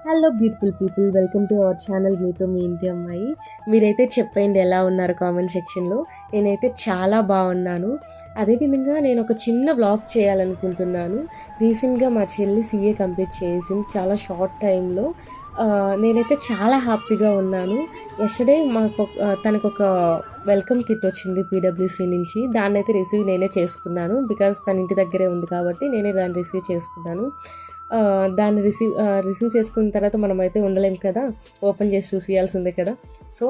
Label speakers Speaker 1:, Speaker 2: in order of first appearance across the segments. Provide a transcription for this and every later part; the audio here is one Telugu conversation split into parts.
Speaker 1: Hello beautiful people, welcome to our channel. మీతో మీ ఇంటి అమ్మాయి. మీరైతే చెప్పండి ఎలా ఉన్నారు కామెంట్ సెక్షన్లో. నేనైతే చాలా బాగున్నాను. అదేవిధంగా నేను ఒక చిన్న వ్లాగ్ చేయాలనుకుంటున్నాను. రీసెంట్గా మా చెల్లి CA కంప్లీట్ చేసింది చాలా షార్ట్ టైంలో. నేనైతే చాలా హ్యాపీగా ఉన్నాను. ఎస్టర్డే తనకు ఒక వెల్కమ్ కిట్ వచ్చింది PWC నుంచి. దాన్ని అయితే రిసీవ్ నేనే చేసుకున్నాను. బికాజ్ తన ఇంటి దగ్గరే ఉంది కాబట్టి నేనే దాన్ని రిసీవ్ చేసుకున్నాను. దాన్ని రిసీవ్ చేసుకున్న తర్వాత మనమైతే ఉండలేం కదా, ఓపెన్ చేసి చూసేయాల్సిందే కదా. సో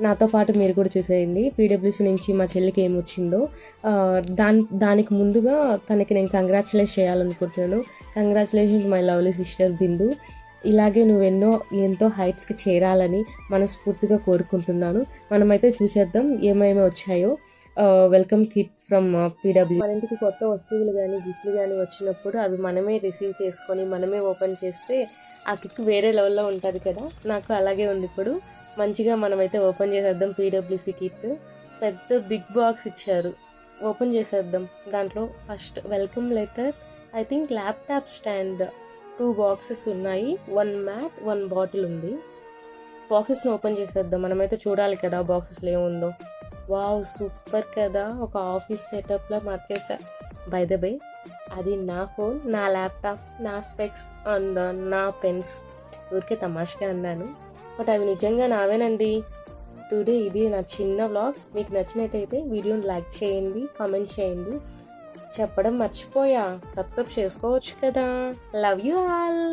Speaker 1: నాతో పాటు మీరు కూడా చూసేయండి PWC నుంచి మా చెల్లికి ఏమొచ్చిందో. దానికి ముందుగా తనకి నేను కంగ్రాచులేట్ చేయాలనుకుంటున్నాను. కంగ్రాచులేషన్స్ మై లవ్లీ సిస్టర్ బిందు. ఇలాగే నువ్వెన్నో ఎంతో హైట్స్కి చేరాలని మనస్ఫూర్తిగా కోరుకుంటున్నాను. మనమైతే చూసేద్దాం ఏమేమి వచ్చాయో. Welcome kit from PW. మన ఇంటికి కొత్త వస్తువులు కానీ గిఫ్ట్లు కానీ వచ్చినప్పుడు అవి మనమే రిసీవ్ చేసుకొని మనమే ఓపెన్ చేస్తే ఆ కిక్ వేరే లెవెల్లో ఉంటుంది కదా. నాకు అలాగే ఉంది. ఇప్పుడు మంచిగా మనమైతే ఓపెన్ చేసేద్దాం. PWC కిట్ పెద్ద బిగ్ బాక్స్ ఇచ్చారు, ఓపెన్ చేసేద్దాం. దాంట్లో first welcome letter, I think laptop stand, 2 boxes ఉన్నాయి, 1 మ్యాట్, 1 బాటిల్ ఉంది. బాక్సెస్ని ఓపెన్ చేసేద్దాం. మనమైతే చూడాలి కదా బాక్సెస్లో ఏముందో. వావ్, సూపర్ కదా, ఒక ఆఫీస్ సెటప్లా మార్చేసా. బై ద బై, అది నా ఫోన్, నా ల్యాప్టాప్, నా స్పెక్స్ అండ్ నా పెన్స్. ఊరికే తమాషగా అన్నాను, బట్ అవి నిజంగా నావేనండి. టుడే ఇది నా చిన్న వ్లాగ్. మీకు నచ్చినట్టయితే వీడియోని లైక్ చేయండి, కామెంట్ చేయండి. చెప్పడం మర్చిపోయా, సబ్స్క్రైబ్ చేసుకోవచ్చు కదా. Love you all.